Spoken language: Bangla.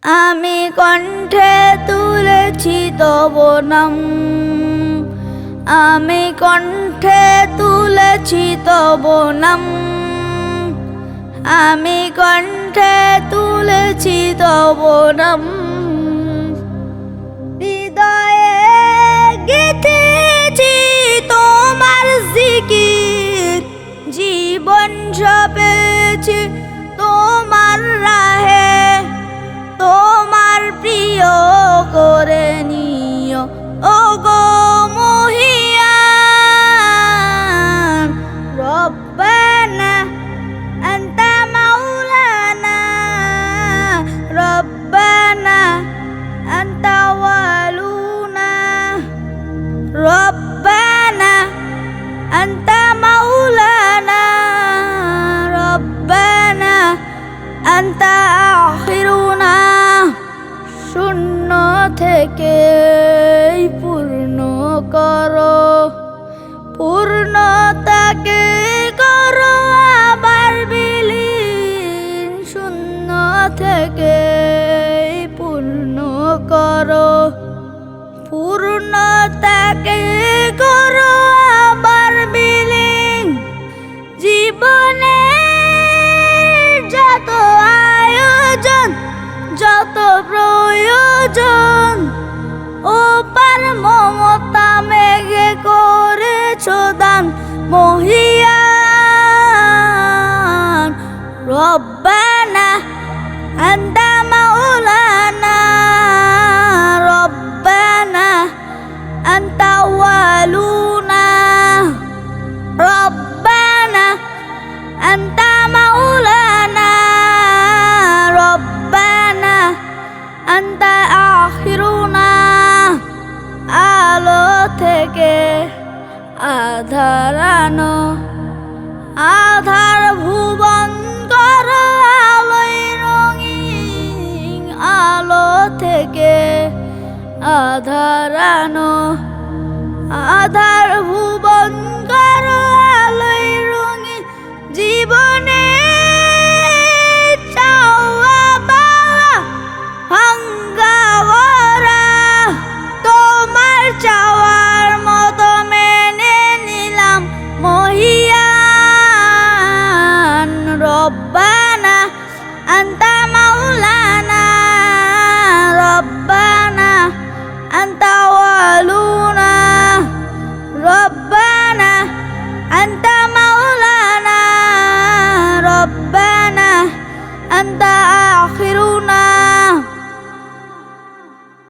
আমি কণ্ঠে তুলেছি তব নাম, আমি কণ্ঠে তুলেছি তব নাম, আমি কণ্ঠে তুলেছি তব নাম। হৃদয়ে গেঁথেছি তোমার জিকির, জীবন সপেছি তোমার রাহে, তোমার প্রিয় করে নিও ও গো মহিয়ান। রব্বানা আনতা মাওলানা, রব্বানা আনতা ওয়ালুনা, রব্বানা আনতা মাওলানা, রব্বানা আনতা আখিরুনা। শূন্য থেকে পূর্ণ করো, পূর্ণতাকে করো আবার বিলীন। শূন্য থেকে পূর্ণ করো, পূর্ণতাকে করো আবার বিলীন। জীবনের যত আয়োজন, যত প্রয়োজন, ও পার মমতা মেঘে করেছো দান মহিয়ান। রব্বানা আনতা মাওলানা, রব্বানা আনতা ওয়ালুনা, রব্বানা আনতা মাওলানা, রব্বানা আনতা আখিরুনা। আলো থেকে আধার আনো, আধার ভুবন করো আলোয় রঙিন। আলো থেকে আধার আনো, আধার